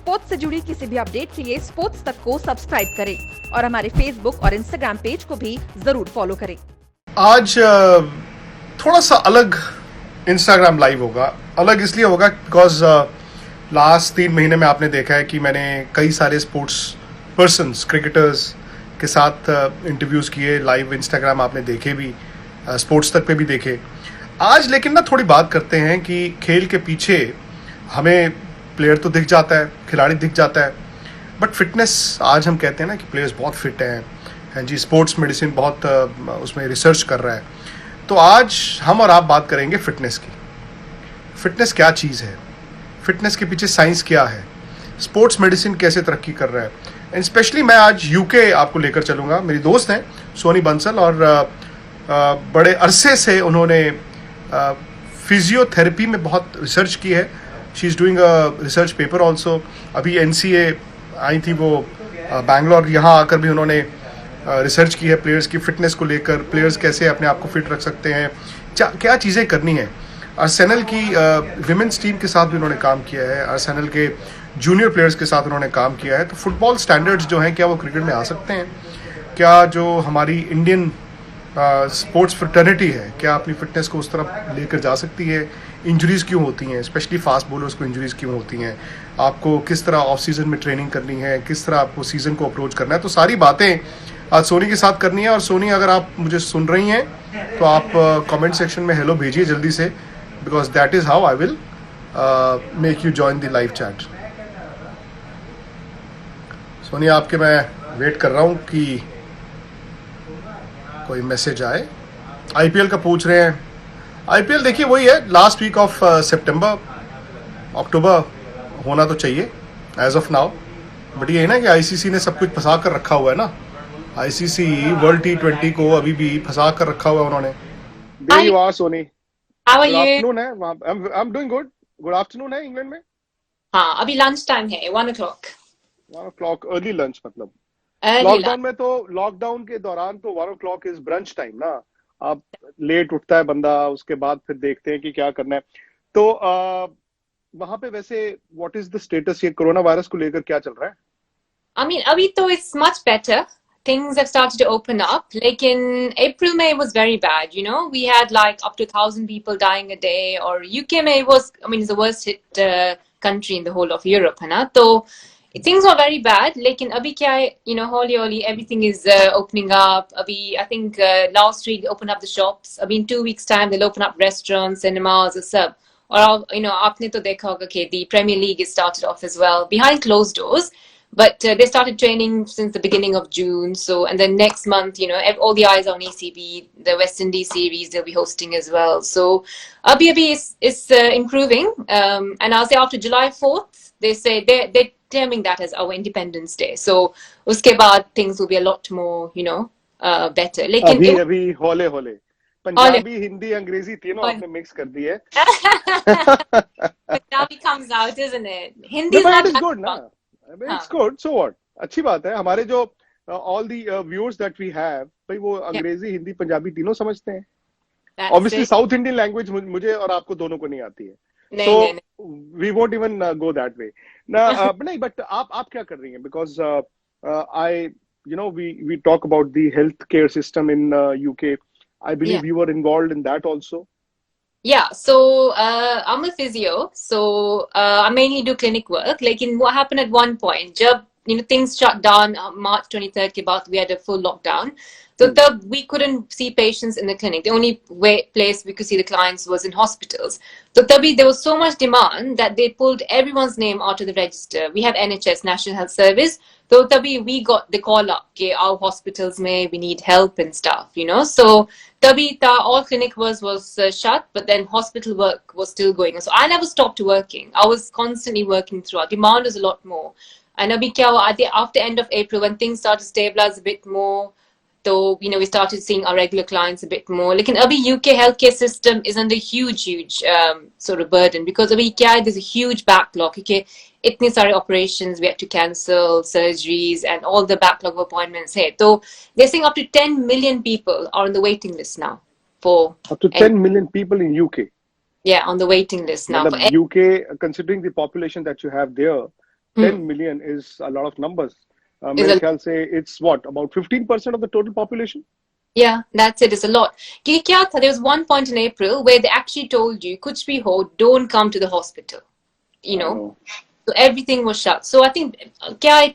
Sports से जुड़ी किसी भी अपडेट के लिए स्पोर्ट्स तक को सब्सक्राइब करें और हमारे फेसबुक और इंस्टाग्राम पेज को भी जरूर फॉलो करें। आज थोड़ा सा अलग इंस्टाग्राम लाइव होगा। अलग इसलिए होगा बिकॉज लास्ट 3 महीने में आपने देखा है कि मैंने कई सारे स्पोर्ट्स पर्सन्स, क्रिकेटर्स के साथ इंटरव्यूज़ किए। लाइव इंस्टाग्राम आपने देखे भी, स्पोर्ट्स तक पे भी देखे। आज लेकिन ना थोड़ी बात करते हैं कि खेल के पीछे हमें प्लेयर तो दिख जाता है, खिलाड़ी दिख जाता है, बट फिटनेस आज हम कहते हैं ना कि प्लेयर्स बहुत फिट हैं जी। स्पोर्ट्स मेडिसिन बहुत उसमें रिसर्च कर रहा है। तो आज हम और आप बात करेंगे फिटनेस की। फिटनेस क्या चीज़ है, फिटनेस के पीछे साइंस क्या है, स्पोर्ट्स मेडिसिन कैसे तरक्की कर रहा है। एंड स्पेशली मैं आज यूके आपको लेकर चलूँगा। मेरी दोस्त हैं सोनी बंसल और बड़े अरसे से उन्होंने फिजियोथेरेपी में बहुत रिसर्च की है। She is doing a research paper also. अभी NCA आई थी वो बैंगलोर, यहाँ आकर भी उन्होंने रिसर्च की है प्लेयर्स की फिटनेस को लेकर। प्लेयर्स कैसे अपने आप को फिट रख सकते हैं, क्या चीज़ें करनी है। आर्सेनल की विमेंस टीम के साथ भी उन्होंने काम किया है, आर्सेनल के जूनियर प्लेयर्स के साथ उन्होंने काम किया है। तो फुटबॉल स्टैंडर्ड्स जो हैं क्या वो क्रिकेट में आ सकते हैं, क्या जो हमारी इंडियन स्पोर्ट्स फ्रेटर्निटी है क्या अपनी फिटनेस को उस तरफ लेकर जा सकती है। इंजरीज़ क्यों होती हैं, स्पेशली फास्ट बॉलर्स को इंजरीज़ क्यों होती हैं, आपको किस तरह ऑफ सीज़न में ट्रेनिंग करनी है, किस तरह आपको सीज़न को अप्रोच करना है। तो सारी बातें आज सोनी के साथ करनी है। और सोनी, अगर आप मुझे सुन रही हैं तो आप कमेंट सेक्शन में हेलो भेजिए जल्दी से, because that is how I will make you join the live chat. Soni, आपके मैं वेट कर रहा हूँ कि कोई मैसेज आए। IPL का पूछ रहे हैं। IPL देखिए वही है, लास्ट वीक ऑफ सितंबर, अक्टूबर होना तो चाहिए एज ऑफ नाउ। बट ये है ना कि ICC ने सब कुछ फंसा कर रखा हुआ है ना। ICC वर्ल्ड T20 को अभी भी फंसा कर रखा हुआ है उन्होंने। There you are, Sony. How are Good you? afternoon है। I'm doing good. Good afternoon है इंग्लैंड में। हाँ, अभी लंच टाइम है, 1 o'clock. 1 o'clock अर्ली लंच, मतलब Early लॉकडाउन lunch. में तो, लॉकडाउन के दौरान तो 1 o'clock इज ब्रंच टाइम ना। आप लेट उठता है बंदा, उसके बाद फिर देखते हैं कि क्या करना है। तो वहां पे वैसे व्हाट इज द स्टेटस, ये कोरोना वायरस को लेकर क्या चल रहा है? I mean, अभी तो it's much better. Things have started to open up. Like in April, May was very bad. You know, we had like up to 1,000 people dying a day. Or UK, May was, I mean, it's the worst hit country in the whole of Europe, है ना? तो things were very bad. लेकिन अभी क्या है, you know, holy, everything is opening up. अभी, I think last week they opened up the shops. अभी in 2 weeks time they'll open up restaurants, cinemas, और सब. और you know, आपने तो देखा होगा कि the Premier League is started off as well behind closed doors. But they started training since the beginning of June. So, and then next month, you know, all the eyes on ECB, the West Indies series they'll be hosting as well. So, Abhi is improving. And I'll say after July 4th, they say they're terming that as our Independence Day. So, uske baad things will be a lot more, you know, better. Lekin अभी होले पंजाबी, हिंदी, अंग्रेजी तीनों आपने mix कर दी है। Punjabi comes out, isn't it? Hindi is not good ना। It's good. So what? अच्छी बात है। हमारे जो all the viewers that we have, भाई वो अंग्रेजी, हिंदी, पंजाबी तीनों समझते हैं। Obviously साउथ इंडियन लैंग्वेज मुझे और आपको दोनों को नहीं आती है। So we won't even go that way. नहीं, but आप क्या कर रही हैं? Because you know, we talk about the healthcare system in UK. I believe you were involved in that also. Yeah, so I'm a physio, so I mainly do clinic work. Like, in what happened at one point, jab, you know, things shut down March 23rd ke baad, we had a full lockdown. So we couldn't see patients in the clinic. The only place we could see the clients was in hospitals. So there was so much demand that they pulled everyone's name out of the register. We have NHS, National Health Service. So we got the call up, okay, our hospitals we need help and stuff, you know. So all clinic was shut, but then hospital work was still going on. So I never stopped working. I was constantly working throughout. Demand was a lot more. And after end of April, when things started to stabilize a bit more, so, you know, we started seeing our regular clients a bit more. Like in abhi UK healthcare system is under huge sort of burden, because abhi there's a huge backlog. Okay, itne sare operations we had to cancel, surgeries, and all the backlog of appointments here. So they're saying up to 10 million people are on the waiting list now for up to 10 million people in UK. Yeah, on the waiting list now. UK, considering the population that you have there, 10 million is a lot of numbers. मेरे ख्याल से it's what, about 15% of the total population? Yeah, that's it. It's a lot. कि क्या था? There was one point in April where they actually told you, कुछ भी हो, don't come to the hospital. You know, so everything was shut. So I think,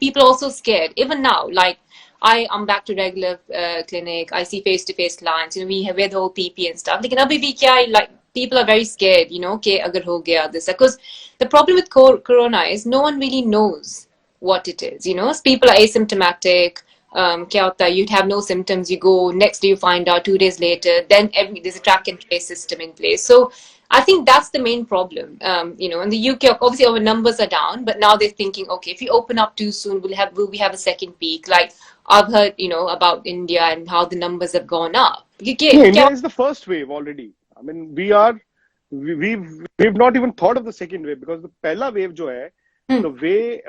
people are also scared. Even now, like I'm back to regular clinic. I see face-to-face clients. You know, we wear the whole PPE and stuff. लेकिन अभी भी क्या, like people are very scared. You know, कि अगर हो गया this, because the problem with corona is no one really knows what it is. You know, people are asymptomatic. क्या होता है, you'd have no symptoms, you go, next day you find out, 2 days later, then there's a track and trace system in place. So I think that's the main problem. You know, in the UK, obviously our numbers are down, but now they're thinking, okay, if we open up too soon, will we have a second peak? Like I've heard, you know, about India and how the numbers have gone up. India is the first wave already. I mean, we've not even thought of the second wave, because the pehla wave jo hai, the way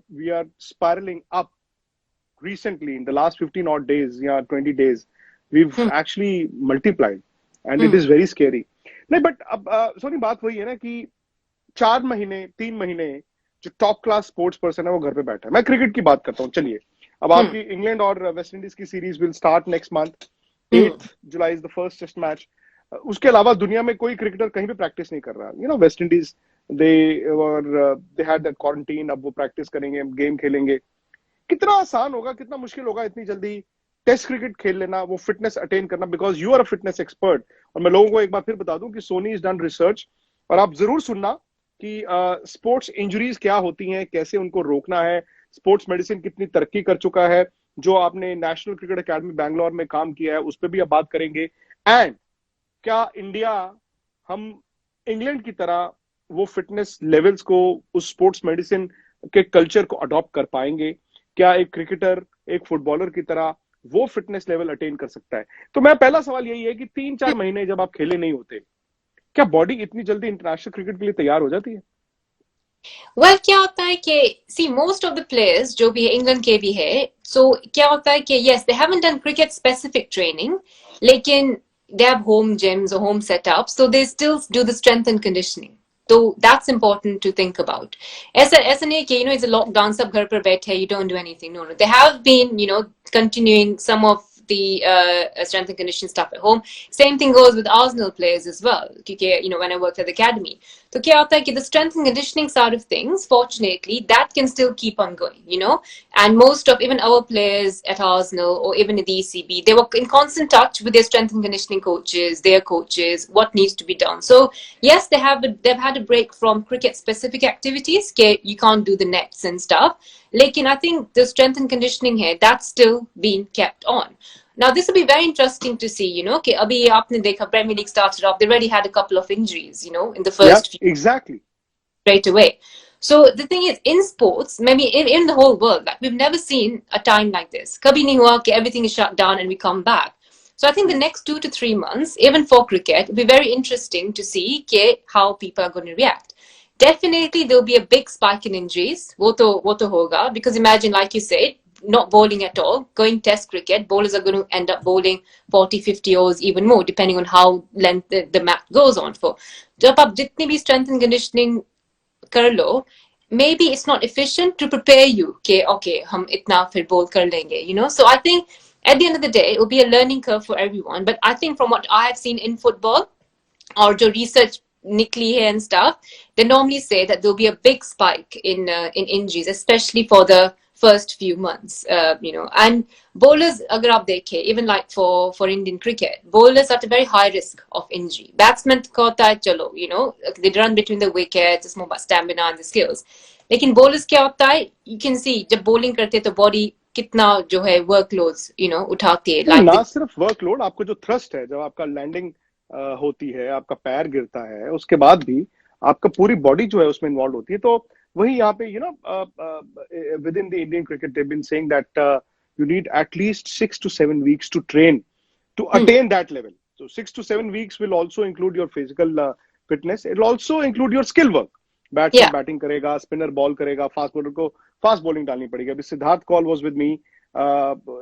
we are spiraling up recently in the last 15 odd days, 20 days, we've actually multiplied, and it is very scary. नहीं, but अब सोनी बात वही है ना कि 3 महीने जो top class sports person है वो घर पे बैठा है. मैं क्रिकेट की बात करता हूँ. चलिए, अब आपकी इंग्लैंड और वेस्ट इंडीज की series will start next month. 8th July is the first test match. उसके अलावा दुनिया में कोई क्रिकेटर कहीं भी प्रैक्टिस नहीं कर रहा. You know, West Indies they had that quarantine. अब वो प्रैक्टिस करेंगे, गेम खेलेंगे. कितना आसान होगा, कितना मुश्किल होगा इतनी जल्दी टेस्ट क्रिकेट खेल लेना, वो फिटनेस अटेन करना, because you are a fitness expert. और मैं लोगों को एक बार फिर बता दूं कि सोनी इज डन रिसर्च, और आप जरूर सुनना कि स्पोर्ट्स इंजरीज क्या होती हैं, कैसे उनको रोकना है. स्पोर्ट्स मेडिसिन कितनी तरक्की कर चुका है. जो आपने नेशनल क्रिकेट एकेडमी बैंगलोर में काम किया है, उस पर भी आप बात करेंगे. एंड क्या इंडिया, हम इंग्लैंड की तरह वो फिटनेस लेवल्स को, उस स्पोर्ट्स मेडिसिन के कल्चर को अडॉप्ट कर पाएंगे? क्या एक क्रिकेटर, एक फुटबॉलर की तरह वो फिटनेस लेवल अटेन कर सकता है? तो मैं पहला सवाल यही है कि 3-4 महीने जब आप खेले नहीं होते, क्या बॉडी इतनी जल्दी इंटरनेशनल क्रिकेट के लिए तैयार हो जाती है? Well, क्या होता है कि see most of the players जो भी है, इंग्लैंड के भी है, so क्या होता है कि yes they haven't done cricket specific training, लेकिन they have home gyms or home setups, so they still do the strength and conditioning. So that's important to think about. ऐसा नहीं कि, you know, it's a lockdown, सब घर पर बैठे, you don't do anything. No. They have been, you know, continuing some of the strength and conditioning stuff at home. Same thing goes with Arsenal players as well. क्योंकि, you know, when I worked at the academy, तो क्या होता है कि the strength and conditioning side of things, fortunately, that can still keep on going, you know. And most of even our players at Arsenal or even at the ECB, they were in constant touch with their strength and conditioning coaches, their coaches, what needs to be done. So yes, they've had a break from cricket-specific activities. You can't do the nets and stuff. Lekin I think the strength and conditioning here, that's still being kept on. Now, this will be very interesting to see, you know, कि अभी आपने देखा Premier League started off, they already had a couple of injuries, you know, in the first few. Exactly. Straight away. So the thing is, in sports, maybe in the whole world, like we've never seen a time like this. कभी नहीं हुआ कि everything is shut down and we come back. So I think the next 2 to 3 months, even for cricket, will be very interesting to see how people are going to react. Definitely, there'll be a big spike in injuries. वो तो होगा, because imagine, like you said, not bowling at all, going test cricket, bowlers are going to end up bowling 40, 50 overs, even more, depending on how length the match goes on for. जब आप जितनी भी strength and conditioning कर लो, maybe it's not efficient to prepare you कि okay, हम इतना फिर bowl कर लेंगे, you know. So I think at the end of the day, it will be a learning curve for everyone. But I think from what I have seen in football, or जो research निकली है and stuff, they normally say that there'll be a big spike in injuries, especially for the first few months, you know. And bowlers, agar aap dekhe, even like for Indian cricket, bowlers are at a very high risk of injury. Batsmen ko hota hai, chalo, you know, they run between the wickets, it's more about stamina and the skills. Lekin bowlers kya hota hai, you can see, jab bowling karte hai, to body कितना जो है workloads, you know, उठाती है. Like ना सिर्फ workload, आपको जो thrust है, जब आपका landing होती है, आपका पैर गिरता है, उसके बाद भी आपका पूरी बॉडी जो है उसमें इन्वॉल्व होती है. तो वही यहाँ पे, you know, within the Indian cricket, they've been saying that you need at least 6 to 7 weeks to train to attain that level. So 6 to 7 weeks will also include your physical fitness. It will also include your skill work. Batsman batting करेगा, spinner ball करेगा, fast bowler को fast bowling डालनी पड़ेगी. अभी Siddharth Kaul was with me.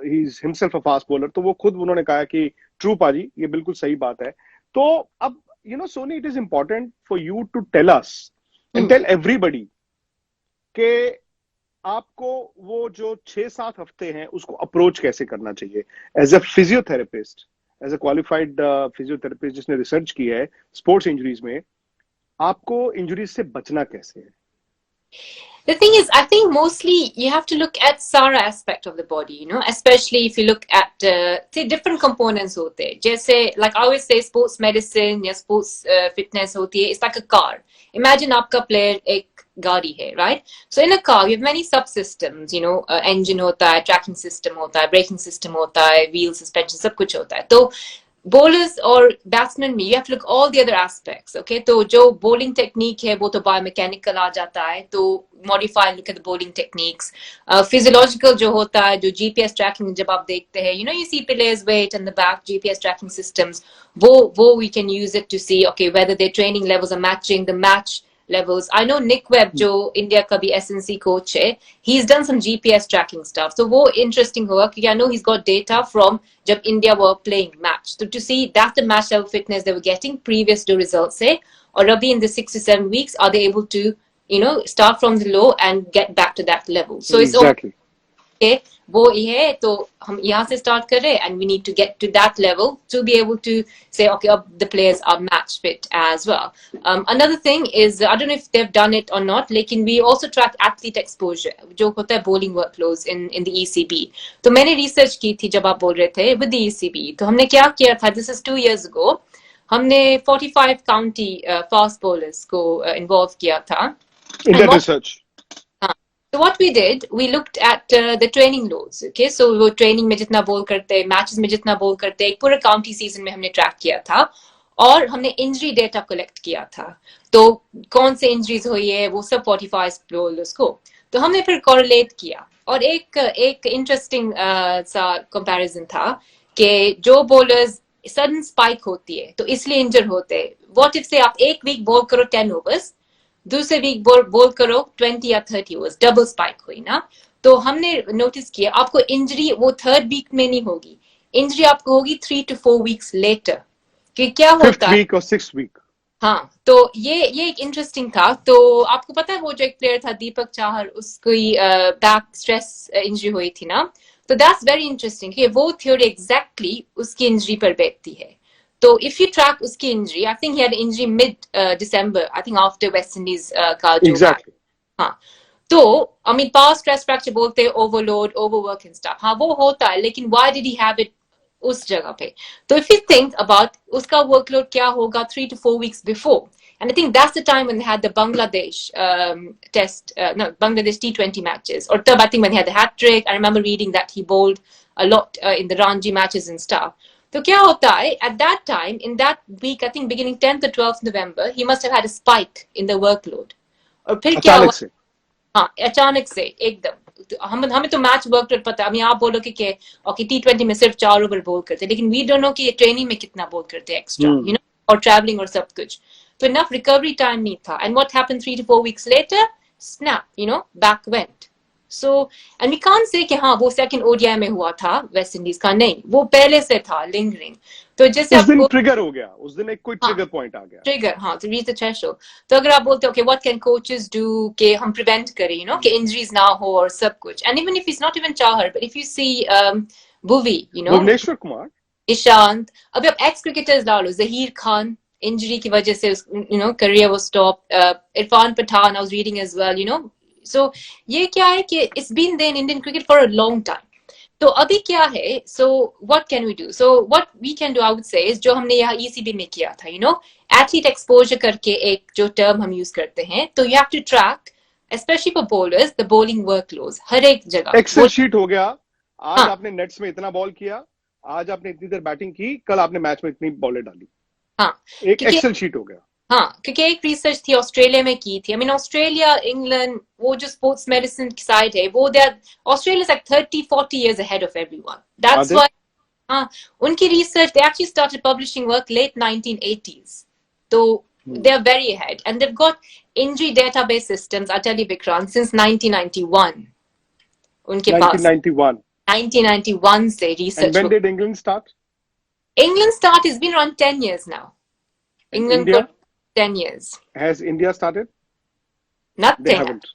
He's himself a fast bowler. तो वो खुद उन्होंने कहा कि true पाजी, ये बिल्कुल सही बात है. तो अब, you know, Sony, it is important for you to tell us and tell everybody कि आपको वो जो 6-7 हफ्ते हैं उसको अप्रोच कैसे करना चाहिए as a physiotherapist, as a qualified physiotherapist जिसने रिसर्च की है स्पोर्ट्स इंजरीज में, आपको इंजरीज से बचना कैसे है? The thing is, I think mostly you have to look at SARA aspect of the body, you know, especially if you look at, say, different components होते हैं. जैसे, like I always say, sports medicine या sports fitness होती है, it's like a car. Imagine आपका player एक गाड़ी है, right? So in a car, you have many subsystems, you know, engine होता है, tracking system होता है, braking system होता है, wheel suspension, सब कुछ होता है. तो bowlers और batsmen में you have to look all the other aspects, okay? तो जो bowling technique है वो तो biomechanical आ जाता है, तो modify and look at the bowling techniques. Physiological जो होता है, जो GPS tracking जब आप देखते हैं, you know, you see players weight and the back GPS tracking systems, वो we can use it to see, okay, whether their training levels are matching the match levels. I know Nick Webb, जो India का भी SNC coach है, he's done some GPS tracking stuff. So वो interesting हुआ क्योंकि I know he's got data from जब India were playing match. So to see that's the match level fitness they were getting previous to results से, और अभी in the 6 to 7 weeks are they able to, you know, start from the low and get back to that level. So exactly. It's okay, वो ये है तो हम यहाँ से start कर रहे हैं and we need to get to that level to be able to say okay the players are match fit as well. Another thing is I don't know if they've done it or not, लेकिन we also track athlete exposure जो होता है bowling workloads in the ECB. तो मैंने research की थी जब आप बोल रहे थे with the ECB. तो हमने क्या किया था, this is 2 years ago, हमने 45 county fast bowlers को involve किया था in that research. So what we did, we looked at the training loads, okay? So वो training में जितना bowl करते, matches में जितना bowl करते, एक पूरा county season में हमने track किया था और हमने injury data collect किया था. तो कौन से injuries हुई है वो सब 45 bowlers को. तो हमने फिर correlate किया और एक interesting सा comparison था कि जो bowlers sudden spike होती है तो इसलिए injure होते हैं. What if say आप एक week bowl करो 10 overs, दूसरे वीक बोल करो 20 या 30 ओवर्स, डबल स्पाइक हुई ना. तो हमने नोटिस किया आपको इंजरी वो थर्ड वीक में नहीं होगी, इंजरी आपको होगी 3 to 4 weeks लेटर. कि क्या होता है 5th week और 6th week. हाँ, तो ये एक इंटरेस्टिंग था. तो आपको पता है वो जो एक प्लेयर था दीपक चाहर, उसकी बैक स्ट्रेस इंजरी हुई थी ना. तो दैट्स वेरी इंटरेस्टिंग कि वो थ्योरी एग्जैक्टली उसकी इंजरी पर बैठती है. So if you track uski injury, I think he had injury mid December, I think after West Indies ka jo exactly. हाँ, तो I mean past stress fracture बोलते हैं overload, overwork and stuff. हाँ वो होता है, लेकिन why did he have it उस जगह पे? तो if you think about उसका workload क्या होगा 3 to 4 weeks before, and I think that's the time when they had the Bangladesh Bangladesh T20 matches, or तब I think when he had the hat trick, I remember reading that he bowled a lot in the Ranji matches and stuff. तो क्या होता है at that time in that week, I think beginning 10th or 12th November, he must have had a spike in the workload. और फिर क्या हुआ? हाँ, अचानक से एकदम हमें तो मैच वर्कलोड पता है. अभी आप बोलो कि ओके T20 में सिर्फ 4 ओवर बोल करते, लेकिन वी डोंट नो कि ट्रेनिंग में कितना बोल करते एक्स्ट्रा, यू नो, और ट्रैवलिंग और सब कुछ. तो इनफ रिकवरी टाइम नहीं था. And what happened 3 to 4 weeks later, snap, you know, back went. So, and we can't say कि हाँ वो सेकंड ODI में हुआ था वेस्ट इंडीज का, नहीं, वो पहले से था लिंगरिंग. तो जैसे उस दिन ट्रिगर हो गया, उस दिन एक कोई ट्रिगर पॉइंट आ गया, ट्रिगर, हाँ, to reach the threshold. तो अगर आप बोलते हो कि what can coaches do कि हम प्रिवेंट करें, you know, कि इंजरीज ना हो और सब कुछ. And even if it's not even Chahar, but if you see Bhuvi, you know, Bhuvneshwar Kumar, Ishant, अभी आप एक्स क्रिकेटर्स ला लो, जहीर खान इंजरी की वजह से you know career was stopped. Irfan Pathan I was reading as well, you know. So ये क्या है कि it's been there in Indian cricket for a long time. तो अभी क्या है, so what can we do? So what we can do, I would say, is जो हमने यहाँ ECB में किया था, you know, athlete exposure करके एक जो term हम use करते हैं, तो you have to track, especially for bowlers, the bowling workloads हर एक जगह. Excel sheet हो गया, आज आपने नेट्स में इतना बॉल किया, आज आपने इतनी देर बैटिंग की, कल आपने मैच में इतनी बॉलें डाली. हाँ, एक एक्सेल शीट हो गया. हाँ, क्योंकि एक रिसर्च थी ऑस्ट्रेलिया में की थी. I mean ऑस्ट्रेलिया, इंग्लैंड, वो जो स्पोर्ट्स मेडिसिन की साइड है, वो Australia is like 30-40 years ahead of everyone. That's why हाँ, उनकी research, they actually started publishing work late 1980s. So they are very ahead, and they've got injury database systems, I tell you Vikrant, since 1991. उनके पास 1991 से research. And when did England start? England start has been around 10 years now. England got 10 years. Has India started? Nothing. They haven't.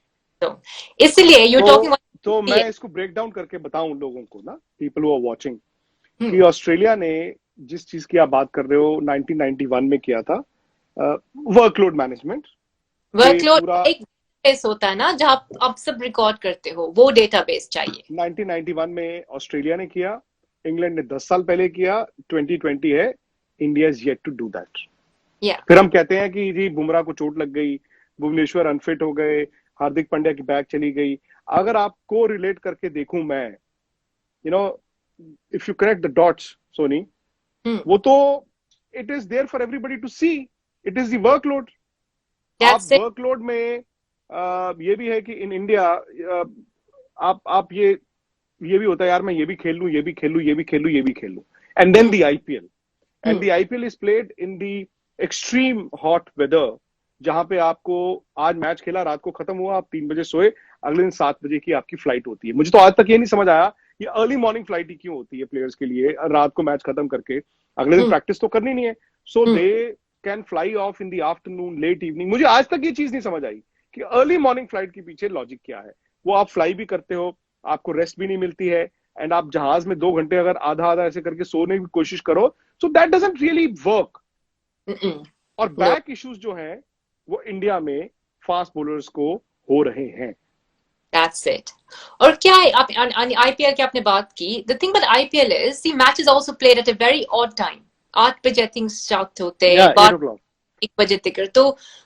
तो इसलिए you talking तो मैं इसको break down करके बताऊं लोगों को ना, पीपल हु आर वाचिंग, कि ऑस्ट्रेलिया ने जिस चीज की आप बात कर रहे हो 1991 में किया था, वर्कलोड मैनेजमेंट। वर्कलोड एक डेटाबेस होता है ना जहां आप सब रिकॉर्ड करते हो, वो डेटाबेस चाहिए। 1991 में ऑस्ट्रेलिया ने किया, इंग्लैंड ने 10 साल पहले किया, 2020 है, India is yet to do that. फिर हम कहते हैं कि जी बुमराह को चोट लग गई, भुवनेश्वर अनफिट हो गए, हार्दिक पांड्या की बैक चली गई। अगर आपको रिलेट करके देखूं मैं, you know, if you connect the dots Soni, वो तो it is there for everybody to see, it is the workload. आप वर्कलोड में ये भी है कि इन इंडिया आप ये भी होता है यार, मैं ये भी खेल लूं, ये भी खेल लूं, ये भी खेल लूं, ये भी खेल लूं, and then the IPL, and the IPL is played in the extreme hot weather, जहां पे आपको आज मैच खेला, रात को खत्म हुआ, आप 3 बजे सोए, अगले दिन 7 बजे की आपकी फ्लाइट होती है। मुझे तो आज तक ये नहीं समझ आया ये अर्ली मॉर्निंग फ्लाइट ही क्यों होती है प्लेयर्स के लिए, रात को मैच खत्म करके अगले दिन प्रैक्टिस तो करनी नहीं है, so they can fly off in the afternoon, late evening. मुझे आज तक ये चीज नहीं समझ आई कि अर्ली मॉर्निंग फ्लाइट के पीछे लॉजिक क्या है। वो आप फ्लाई भी करते हो, आपको रेस्ट भी नहीं मिलती है, एंड आप जहाज में 2 घंटे अगर आधा आधा ऐसे करके सोने की कोशिश करो, so that doesn't really work. और बैक इश्यूज जो हैं वो इंडिया में फास्ट बॉलर्स को हो रहे हैं। That's it. और क्या है, आप आईपीएल की आपने बात की, the thing about IPL is the match is also played at a very odd time. 8 बजे आई थिंक स्टार्ट होते हैं, 1 बजे तक, तो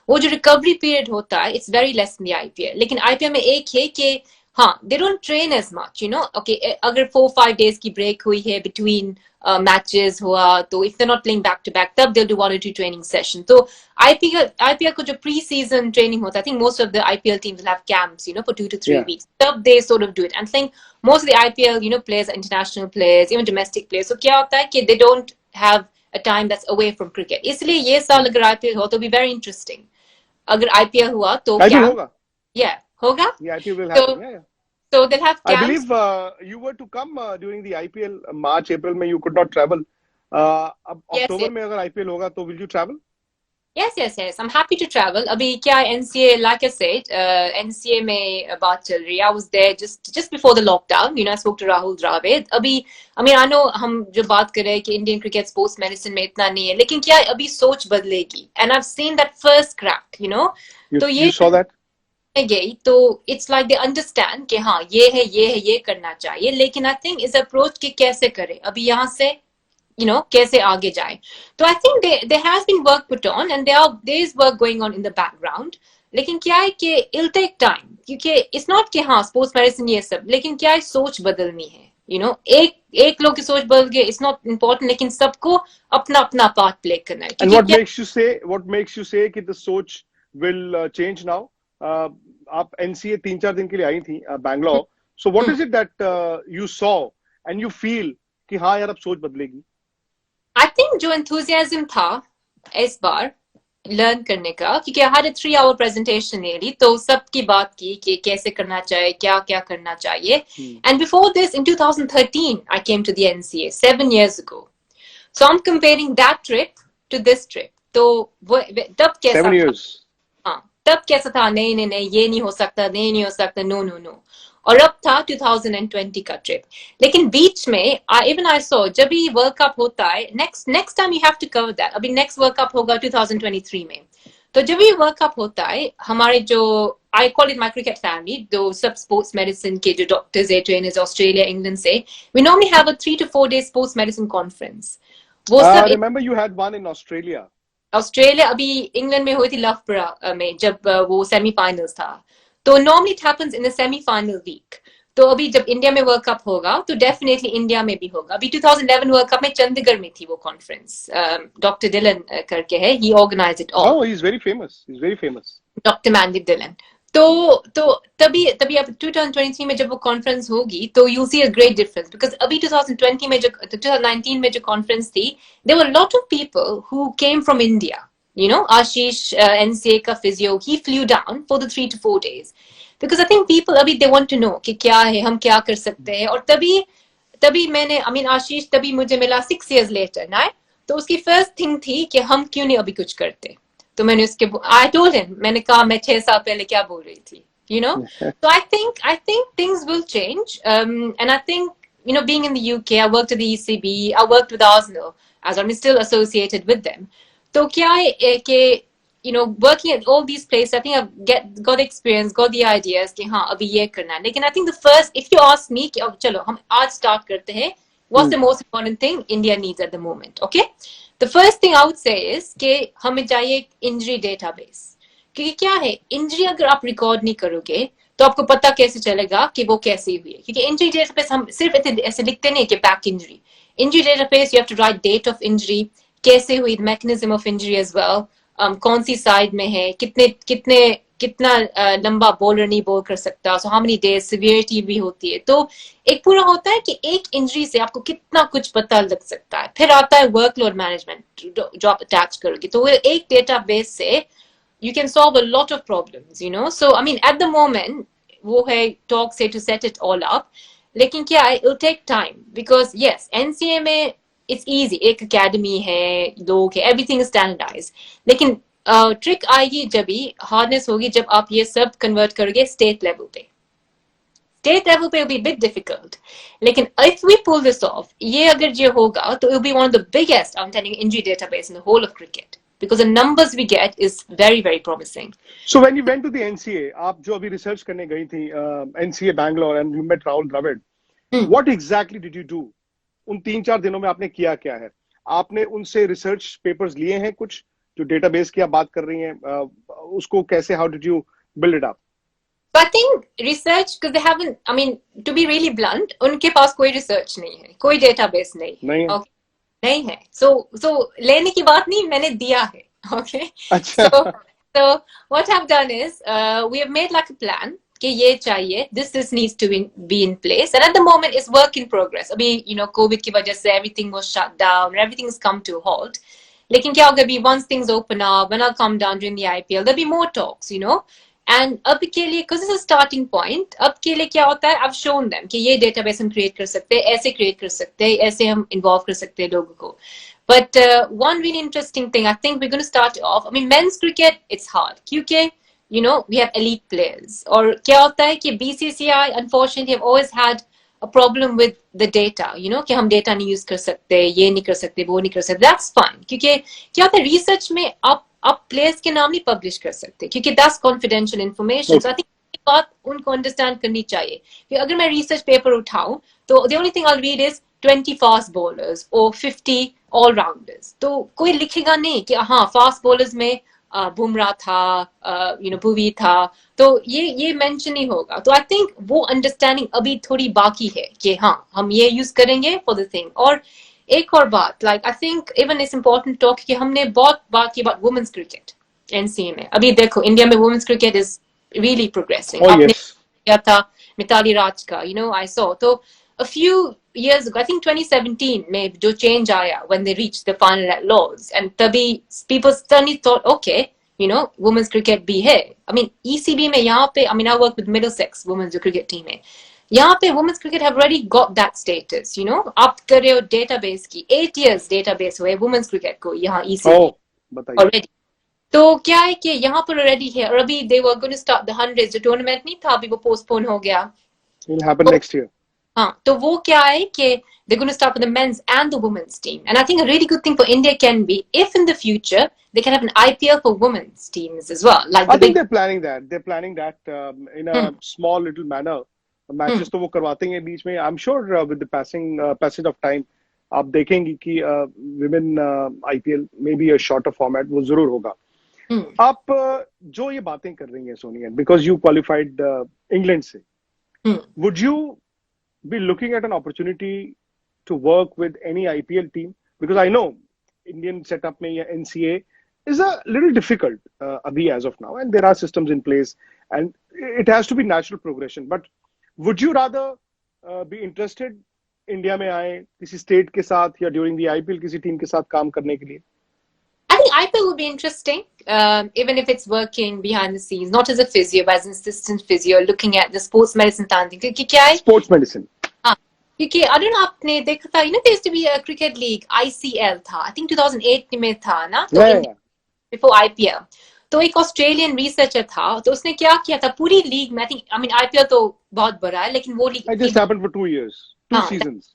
वो जो रिकवरी पीरियड होता है it's very less in the IPL. लेकिन आईपीएल में एक है कि हाँ, they don't train as much, you know, okay, अगर 4-5 डेज की ब्रेक हुई है बिटवीन मैचेस हुआ, तो if they not playing back to back, तब they do 1 or 2 training session. तो आईपीएल को जो प्री सीजन ट्रेनिंग होता है, I think most of the IPL teams will have camps, you know, for 2 to 3 weeks, तब they sort of do it. And I think most of the IPL, you know, players, international players, even domestic players, तो क्या होता है कि they don't have a time that's away from cricket. इसलिए ये साल अगर आईपीएल हो तो be very interesting. अगर आईपीएल हुआ तो क्या होगा? Yeah, होगा? Yeah, IPL will happen. Yeah. So they'll have camps. I believe you were to come during the IPL March, April में you could not travel. अब अक्टूबर में अगर आईपीएल होगा तो will you travel? Yes. I'm happy to travel. अभी क्या NCA, like I said, NCA में बात चल रही है. I was there just before the lockdown. You know, I spoke to Rahul Dravid. अभी, I mean, I know हम जो बात कर रहे हैं कि Indian cricket sports medicine में इतना नहीं है, लेकिन क्या अभी सोच बदलेगी? And I've seen that first crack, you know. तो ये you saw that? गई तो it's like they understand कि हाँ ये करना चाहिए, लेकिन I think इस approach के कैसे करें अभी यहाँ से, you know, कैसे आगे जाए। तो I think there has been work put on and there is work going on in the background, लेकिन क्या है कि it'll take time, क्योंकि it's not कि हाँ sports medicine ये सब, लेकिन क्या है सोच बदलनी है, you know, एक लोग की सोच बदल गई it's not important, लेकिन सबको अपना अपना पार्ट प्ले करना है। And what makes you say कि the सोच will change now? आप NCA 3-4 दिन के लिए आई थी Bangalore, so what is it that you saw and you feel कि हाँ यार अब सोच बदलेगी? I think जो enthusiasm था इस बार लर्न करने का, क्योंकि I had a 3-hour presentation nearly, तो सबकी बात की कि कैसे करना चाहिए, क्या करना चाहिए। And before this, in 2013, I came to the NCA 7 years ago. So I'm comparing that trip to this trip. तो तब कैसा 7 years. हाँ, तब कैसा था, नहीं ये नहीं हो सकता, नहीं हो सकता, नो। और अब था 2020 का ट्रिप। लेकिन बीच में even I saw जब भी वर्ल्ड कप होता है, next time you have to cover that, अभी नेक्स्ट वर्ल्ड कप होगा 2023 में, तो जब भी वर्ल्ड कप होता है, हमारे जो I call it my cricket family, जो सब स्पोर्ट्स मेडिसिन के जो डॉक्टर्स है, ट्रेनर्स ऑस्ट्रेलिया, इंग्लैंड से, we normally have a 3 to 4 day sports medicine conference. वो सब remember you had one in Australia. Australia, अभी इंग्लैंड में हुई थी लवपुरा में, जब वो सेमीफाइनल्स था, तो normally it happens in the semifinal week. तो अभी जब इंडिया में वर्ल्ड कप होगा तो डेफिनेटली इंडिया में भी होगा। अभी 2011 वर्ल्ड कप में चंडीगढ़ में थी वो कॉन्फ्रेंस, डॉक्टर डिलन करके है, he organised it all. Oh, he is very famous, doctor Mandeep Dhillon. तो तभी अब 2023 में जब वो कॉन्फ्रेंस होगी तो you see a great difference, because अभी 2020 में जो 2019 में जो कॉन्फ्रेंस थी, there were lot of people who came from India, you know, Ashish, NCA का physio, he flew down for the 3 to 4 days because I think people अभी they want to know कि क्या है, हम क्या कर सकते हैं। और तभी मैंने, I mean, Ashish तभी मुझे मिला 6 years later, ना, तो उसकी first thing थी कि हम क्यों नहीं अभी कुछ करते। तो मैंने उसके I told him, मैंने कहा मैं 6 साल पहले क्या बोल रही थी, you know. So I think things will change, and I think, you know, being in the UK, I worked at the ECB, I worked with Arsenal, as I'm still associated with them. तो क्या है कि, you know, working at all these places, I think I've got experience, got the ideas कि हाँ अभी ये करना है. लेकिन I think the first, if you ask me कि अब चलो हम आज start करते हैं, what's the most important thing India needs at the moment, okay? The first thing I would say is कि हमें चाहिए एक injury database. क्योंकि क्या है, इंजरी अगर आप रिकॉर्ड नहीं करोगे तो आपको पता कैसे चलेगा कि वो कैसे हुई है. क्योंकि इंजरी डेटाबेस हम सिर्फ ऐसे लिखते नहीं कि back injury. Injury database you have to write date of injury, कैसे हुई, mechanism of injury as well, कौन सी साइड में है, कितना लंबा बॉलर नहीं बॉल कर सकता, so how many days, severity भी होती है. तो एक पूरा होता है कि एक इंजरी से आपको कितना कुछ पता लग सकता है. फिर आता है वर्कलोड मैनेजमेंट जो आप अटैच करोगे. तो वो एक डेटाबेस से you can solve a lot of problems, you know. So I mean, at the moment, wo hai talk say to set it all up. Lekin kya hai, it'll take time because yes, NCA mein it's easy. Ek academy hai, log hai, everything is standardized. Lekin trick aayegi jab hi, hardness hogi jab aap ye sab convert karoge state level pe. State level pe will be a bit difficult. Lekin if we pull this off, ye agar ye hoga, to it will be one of the biggest, I'm telling you, injury database in the whole of cricket. Because the numbers we get is very, very promising. So when you went to the NCA, आप जो अभी research करने गई थी, NCA Bangalore and you met Rahul Dravid, what exactly did you do? उन 3-4 दिनों में आपने किया क्या है? आपने उनसे research papers लिए हैं कुछ जो database की आप बात कर रही हैं, उसको कैसे, how did you build it up? So I think research, because they haven't, I mean, to be really blunt, उनके पास कोई research नहीं है, कोई database नहीं है. Okay. नहीं है. So लेने की बात नहीं, मैंने दिया है. Okay. अच्छा. So what I've done is we have made like a plan कि ये चाहिए, this needs to be in place, and at the moment it's work in progress. अभी you know COVID की वजह से everything was shut down and everything has come to a halt. लेकिन क्या होगा अभी, once things open up, when I'll come down during the IPL, there'll be more talks, you know. And अब के लिए, because it's a starting point, अब के लिए क्या होता है, I've shown them कि ये database हम create कर सकते हैं, ऐसे create कर सकते हैं, ऐसे हम involve कर सकते हैं लोगों को. But one really interesting thing, I think we're going to start off. I mean, men's cricket, it's hard. क्योंकि, you know, we have elite players. और क्या होता है कि BCCI, unfortunately, have always had a problem with the data, you know, कि हम data नहीं use कर सकते, ये नहीं कर सकते, वो नहीं कर सकते. That's fine. क्योंकि क्या होता है, research में आप players के नाम नहीं publish कर सकते, क्योंकि that's confidential information. So I think ये बात उनको understand करनी चाहिए. कि अगर मैं research paper उठाऊं, तो the only thing I'll read is 20 fast bowlers or 50 all-rounders. तो कोई लिखेगा नहीं कि हाँ fast bowlers में बुमराह था, you know, भुवी था, तो ये mention नहीं होगा. तो I think वो understanding अभी थोड़ी बाकी है कि हाँ हम ये use करेंगे for the thing. और एक और बात, like I think even it's important to talk कि हमने बहुत बात की about women's cricket NCA में. अभी देखो इंडिया में women's cricket is really progressing. Oh, आपने yes. किया था मिताली राज का, you know, I saw. तो a few years ago, I think 2017 में जो change आया when they reached the final at Lords, and तभी people suddenly thought, okay, you know, women's cricket भी है. I mean, ECB में यहाँ पे, I mean, I work with Middlesex women's cricket team में. यहाँ पे women's cricket have already got that status, you know. आप कर रहे हो database की, 8 years database हुए women's cricket को यहाँ ECB. Oh, बताइए. Already. तो क्या है कि यहाँ पर already है, और अभी they were going to start the 100s, जो tournament नहीं था, अभी वो postpone हो गया. It will happen next year. हाँ, तो वो क्या है कि they're going to start with the men's and the women's team. And I think a really good thing for India can be, if in the future they can have an IPL for women's teams as well. Like I think they're planning that. They're planning that in a small little manner. Matches तो वो करवाते हैं बीच में. I'm sure with the passage of time, आप देखेंगे कि women IPL maybe a shorter format वो जरूर होगा. आप जो ये बातें कर रही हैं Sonia, because you qualified England से, would you be looking at an opportunity to work with any IPL team? Because I know Indian setup में या NCA is a little difficult abhi as of now, and there are systems in place, and it has to be natural progression. But would you rather be interested India में आए किसी state के साथ या during the IPL किसी team के साथ काम करने के लिए? I think IPL will be interesting, even if it's working behind the scenes, not as a physio, but as an assistant physio, looking at the sports medicine thing. क्योंकि क्या है? Sports medicine. हाँ, क्योंकि I don't know आपने देखा था, you know, there used to be a cricket league, ICL था, I think 2008 में था ना? Yeah. Before IPL. तो एक ऑस्ट्रेलियन रिसर्चर था, तो उसने क्या किया था पूरी लीग में, आई मीन आईपीएल तो बहुत बड़ा है लेकिन वो league It just happened for 2 years, two हाँ, seasons.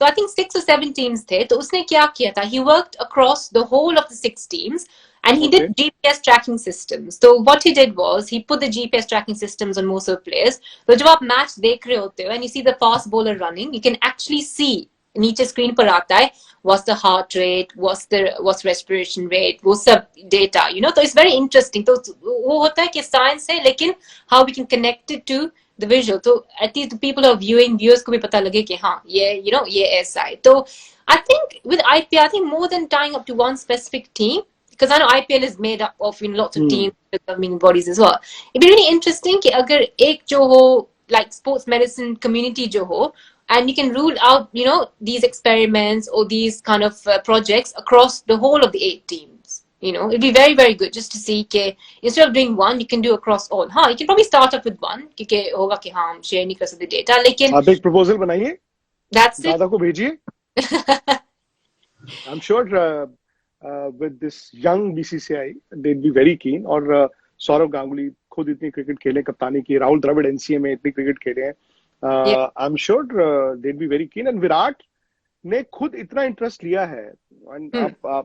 तो आई थिंक 6 or 7 टीम्स थे, तो उसने क्या किया था, he worked across the whole of the 6 teams and he Okay. did GPS tracking systems. So what he did was he put the GPS tracking systems on most of the players. तो जब आप match देख रहे होते हो and you see the fast bowler running, you can actually see नीचे screen पर आता है what's the heart rate, what's respiration rate, वो सब डेटा, you know, तो it's very interesting. तो वो होता है कि साइंस है लेकिन how we can connect it to the visual, तो at least the people who are viewers को भी पता लगे कि हाँ ये you know ये ऐसा है. तो I think with IPL, I think more than tying up to one specific team, because I know IPL is made up of lots of teams with governing bodies as well. It'd be really interesting कि अगर एक जो हो like sports medicine community जो हो, and you can rule out these experiments or these kind of projects across the whole of the 8 teams. It'd be very very good just to see कि instead of doing one you can do across all. हाँ, you can probably start up with one क्योंकि होगा कि हाँ हम share नहीं कर सकते data, लेकिन आप एक proposal बनाइए, that's it. दादा को भेजिए. I'm sure with this young BCCI they'd be very keen. और सौरव गांगुली खुद इतनी क्रिकेट खेले, कप्तानी की, राहुल द्रविड़ एनसीए में इतनी क्रिकेट खेले हैं. I'm sure they'd be very keen. And Virat ने खुद इतना इंटरेस्ट लिया है, and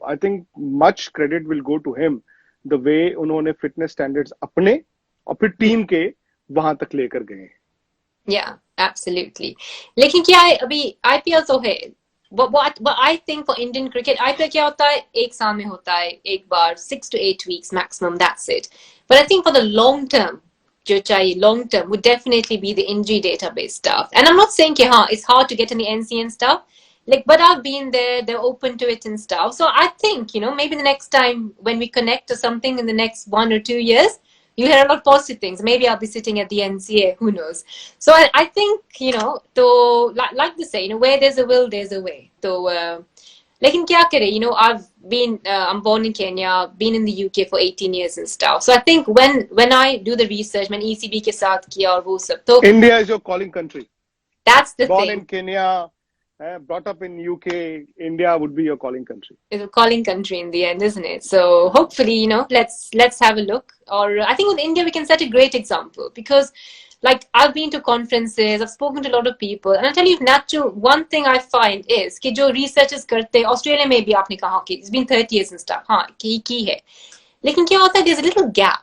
I think much credit will go to him the way उन्होंने फिटनेस स्टैंडर्ड्स अपने और फिर टीम के वहां तक लेकर गए. Yeah, absolutely. लेकिन क्या है अभी IPL तो है, but I think for Indian cricket, IPL क्या होता है, एक साल में होता है एक बार, 6 to 8 weeks maximum, that's it. But I think for the long term, जो चाहिए long term would definitely be the injury database stuff. And I'm not saying कि हाँ it's hard to get in the NCN stuff, like, but I've been there, they're open to it and stuff. So I think maybe the next time when we connect to something in the next 1 or 2 years, you hear a lot of positive things. Maybe I'll be sitting at the NCA, who knows. So I think तो like they say, where there's a will there's a way. तो लेकिन क्या करे, I'm born in Kenya, been in the UK for 18 years and stuff. So I think when I do the research, when ECB के साथ किया और वो सब, तो India is your calling country. That's the born thing. in Kenya, brought up in UK, India would be your calling country. It's a calling country in the end, isn't it? So hopefully, let's have a look. Or I think with India we can set a great example, because like I've been to conferences, I've spoken to a lot of people, and I'll tell you, natural, one thing I find is कि जो researchers करते हैं, Australia में भी आपने कहा कि it's been 30 years and stuff, हाँ की है, लेकिन क्या होता है, there's a little gap.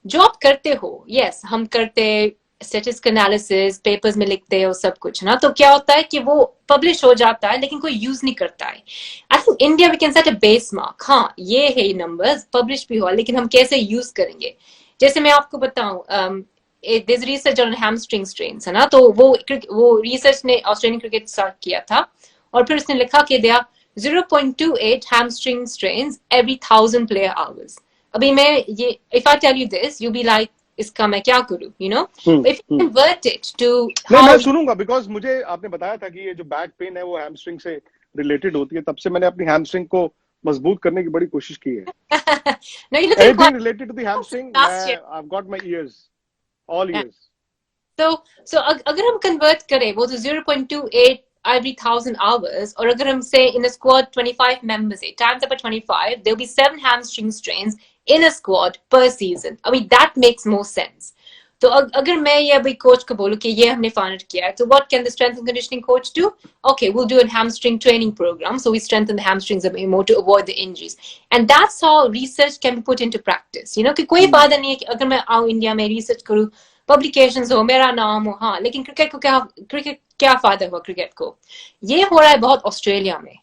जो आप करते हो, yes, हम करते statistical analysis, papers में लिखते हो सब कुछ ना, तो क्या होता है कि वो publish हो जाता है लेकिन कोई use नहीं करता है. I think India we can set a base mark. हाँ, ये है numbers, publish भी हुआ, लेकिन हम कैसे use करेंगे. जैसे मैं आपको बताऊं, there's research on hamstring strains है ना, तो वो research ने Australian cricket start किया था, और फिर उसने लिखा कि there are 0.28 hamstring strains every 1,000 player hours. अभी मैं ये, if I tell you this, you'll be like, इसका मैं क्या करूं, if you convert it to नहीं, मैं सुनूंगा, because मुझे आपने बताया था कि ये जो बैक पेन है वो हैमस्ट्रिंग से रिलेटेड होती है, तब से मैंने अपनी हैमस्ट्रिंग को मजबूत करने की बड़ी कोशिश की है. No, you anything related to the hamstring, I've got my ears, all ears. So अगर हम convert करें वो तो 0.28 every 1,000 hours, और अगर हम say in a squad 25 members है, times up by 25, there'll be 7 hamstring strains in a squad per season. I mean, that makes more sense. तो अगर मैं ये अभी कोच को बोलूं कि ये हमने फाइंड किया है, तो what can the strength and conditioning coach do? Okay, we'll do a hamstring training program, so we strengthen the hamstrings a bit more to avoid the injuries. And that's how research can be put into practice. कि कोई फायदा नहीं है कि अगर मैं आऊं India में रिसर्च करूं, पब्लिकेशंस हो, मेरा नाम हो, हाँ, लेकिन क्रिकेट क्या फायदा हुआ क्रिकेट को. ये हो रहा है बहुत ऑस्ट्रेलिया में,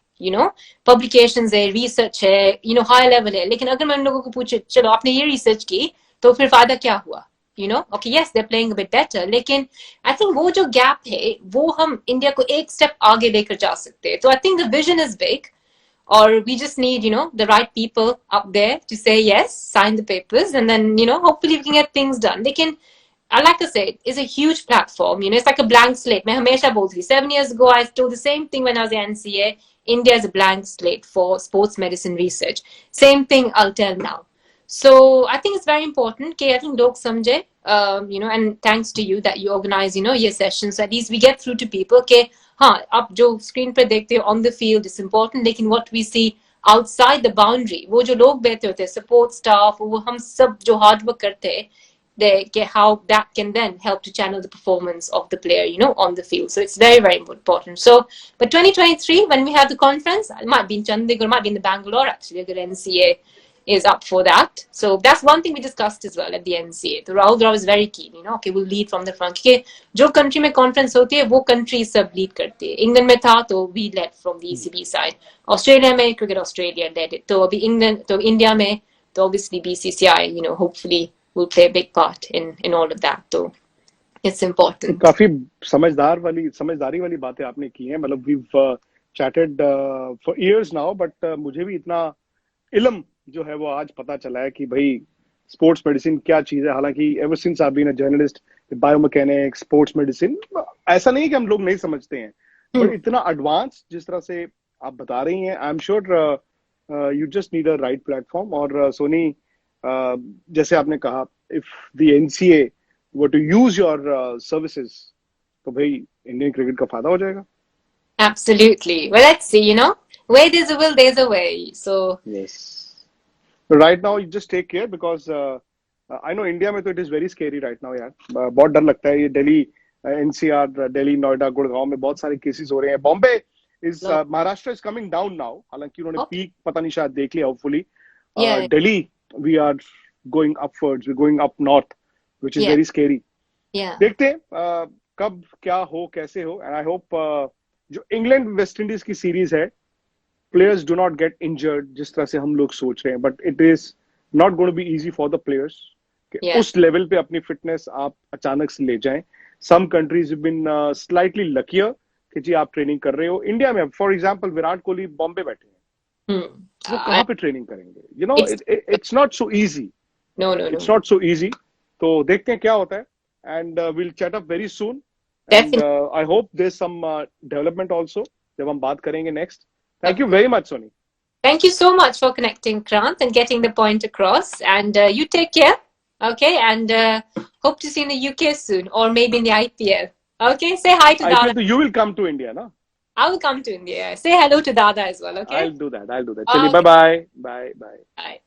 पब्लिकेशंस है, रिसर्च है, हाई लेवल है, लेकिन अगर मैं उन लोगों को पूछे चलो आपने ये रिसर्च की तो फिर फायदा क्या हुआ, okay, yes, they're playing a bit better, लेकिन I think वो जो गैप है वो हम इंडिया को एक स्टेप आगे लेकर जा सकते हैं. तो I think the vision is big, or we just need the right people up there to say yes, sign the papers, and then hopefully we can get things done. लेकिन like I said, it's a huge platform, it's like a blank slate. मैं हमेशा बोलती थी, 7 years ago I told the same thing when I was at NCA. India is a blank slate for sports medicine research. Same thing I'll tell now. So I think it's very important कि I think लोग समझे, and thanks to you that you organize ये sessions, at least we get through to people कि हाँ, आप जो screen पर देखते हो on the field is important, लेकिन what we see outside the boundary, वो जो लोग बैठे होते हैं, support staff, वो हम सब जो hard work करते हैं, they get how that can then help to channel the performance of the player, you know, on the field. So it's very, very important. So, but 2023, when we have the conference, it might be in Chandigarh, it might be in the Bangalore actually, the NCA is up for that. So that's one thing we discussed as well at the NCA. So Rahul Dravid is very keen, you know, okay, we'll lead from the front. क्योंकि जो country में conference होती है, वो country सब lead करती है. England में था, तो we led from the ECB side. Australia में Cricket Australia led it. तो अभी England, तो India में, तो obviously BCCI, you know, hopefully will play a big part in all of that. So it's important. काफी समझदारी वाली बातें आपने की हैं. मतलब we've chatted for years now, but मुझे भी इतना इल्म जो है वो आज पता चला है कि भाई स्पोर्ट्स मेडिसिन क्या चीज है. हालांकि ever since I been a journalist, biomechanics, sports medicine, ऐसा नहीं कि हम लोग नहीं समझते हैं, बट इतना एडवांस जिस तरह से आप बता रही हैं, I am sure you just need a right platform. और सोनी, जैसे आपने कहा, if the NCA were to use your services, तो भाई इंडियन क्रिकेट का फायदा हो जाएगा. Absolutely. Well, let's see, you know, where there's a will, there's a way. So yes. Right now you just take care, because I know India में तो it is very scary right now यार. बहुत डर लगता है. ये Delhi, NCR, Delhi, Noida, Gurgaon में बहुत सारे केसेस हो रहे हैं. Bombay is Maharashtra is coming down now. हालांकि उन्होंने पीक पता नहीं शायद देख लिया hopefully. Delhi we are going upwards, we're going up north, which is very scary. देखते हैं कब क्या हो, कैसे हो. And I hope जो इंग्लैंड वेस्ट इंडीज की सीरीज है, players do not get injured जिस तरह से हम लोग सोच रहे हैं, but it is not going to be easy for the players कि उस लेवल पे अपनी फिटनेस आप अचानक से ले जाएं. Some countries have been slightly luckier कि जी आप ट्रेनिंग कर रहे हो. इंडिया में फॉर एग्जांपल विराट कोहली बॉम्बे बैठे हैं, वो कहाँ पे ट्रेनिंग करेंगे? You know, it's not so easy. No. It's not so easy. तो देखते हैं क्या होता है, and we'll chat up very soon. And I hope there's some development also जब हम बात करेंगे next. Thank you very much, Soni. Thank you so much for connecting, Krant, and getting the point across. And you take care, okay? And hope to see you in the UK soon, or maybe in the IPL. Okay, say hi to Dada. You will come to India, no? I will come to India. Say hello to Dada as well, okay? I'll do that. Chaliye, bye-bye. Bye. Bye.